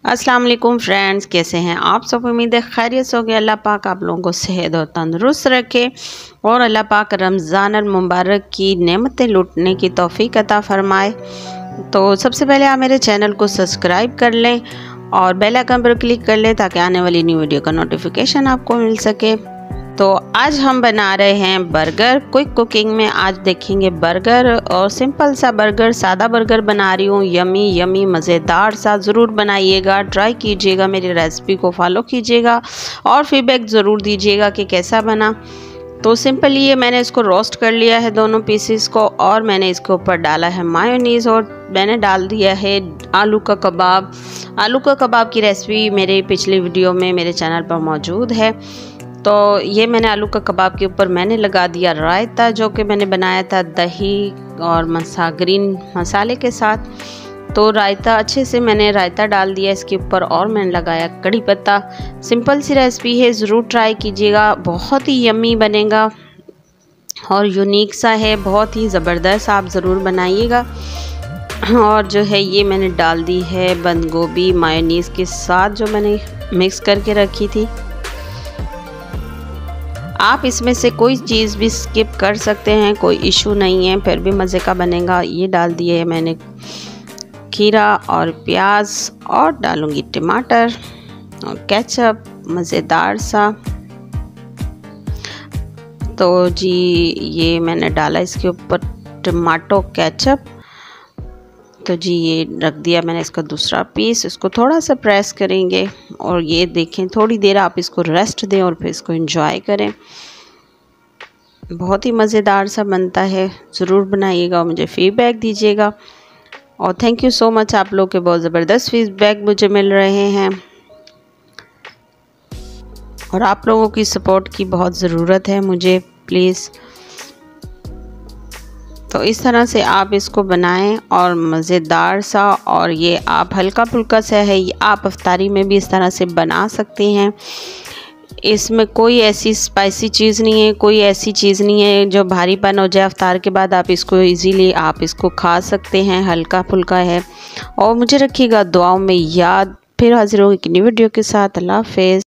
अस्सलाम वालेकुम फ्रेंड्स, कैसे हैं आप सब। उम्मीद है खैरियत होगी। अल्लाह पाक आप लोगों को सेहत और तंदुरुस्त रखे और अल्लाह पाक रमज़ान अल मुबारक की नेमतें लूटने की तौफीक अता फ़रमाए। तो सबसे पहले आप मेरे चैनल को सब्सक्राइब कर लें और बेल आइकन पर क्लिक कर लें ताकि आने वाली न्यू वीडियो का नोटिफिकेशन आपको मिल सके। तो आज हम बना रहे हैं बर्गर। क्विक कुकिंग में आज देखेंगे बर्गर और सिंपल सा बर्गर, सादा बर्गर बना रही हूँ। यमी यमी मज़ेदार सा, ज़रूर बनाइएगा, ट्राई कीजिएगा, मेरी रेसिपी को फॉलो कीजिएगा और फीडबैक ज़रूर दीजिएगा कि कैसा बना। तो सिंपल ये मैंने इसको रोस्ट कर लिया है दोनों पीसेस को और मैंने इसके ऊपर डाला है मायोनीज़ और मैंने डाल दिया है आलू का कबाब। आलू का कबाब की रेसिपी मेरे पिछली वीडियो में मेरे चैनल पर मौजूद है। तो ये मैंने आलू का कबाब के ऊपर मैंने लगा दिया रायता, जो कि मैंने बनाया था दही और ग्रीन मसाले के साथ। तो रायता अच्छे से मैंने रायता डाल दिया इसके ऊपर और मैंने लगाया कड़ी पत्ता। सिंपल सी रेसिपी है, ज़रूर ट्राई कीजिएगा, बहुत ही यम्मी बनेगा और यूनिक सा है, बहुत ही ज़बरदस्त, आप ज़रूर बनाइएगा। और जो है ये मैंने डाल दी है बंद गोभी मायोनीज़ के साथ जो मैंने मिक्स करके रखी थी। आप इसमें से कोई चीज़ भी स्किप कर सकते हैं, कोई इशू नहीं है, फिर भी मज़े का बनेगा। ये डाल दिए है मैंने खीरा और प्याज और डालूंगी टमाटर और केचप, मज़ेदार सा। तो जी ये मैंने डाला इसके ऊपर टमाटो केचप। तो जी ये रख दिया मैंने इसका दूसरा पीस। इसको थोड़ा सा प्रेस करेंगे और ये देखें, थोड़ी देर आप इसको रेस्ट दें और फिर इसको एंजॉय करें। बहुत ही मज़ेदार सा बनता है, ज़रूर बनाइएगा और मुझे फीडबैक दीजिएगा। और थैंक यू सो मच, आप लोग के बहुत ज़बरदस्त फीडबैक मुझे मिल रहे हैं और आप लोगों की सपोर्ट की बहुत ज़रूरत है मुझे, प्लीज़। तो इस तरह से आप इसको बनाएं और मज़ेदार सा, और ये आप हल्का फुल्का सा है, ये आप इफ्तारी में भी इस तरह से बना सकते हैं। इसमें कोई ऐसी स्पाइसी चीज़ नहीं है, कोई ऐसी चीज़ नहीं है जो भारीपन हो जाए इफ्तार के बाद। आप इसको इजीली आप इसको खा सकते हैं, हल्का फुल्का है। और मुझे रखिएगा दुआओं में याद। फिर हाजिर होगी एक नई वीडियो के साथ। अल्लाह हाफ़िज़।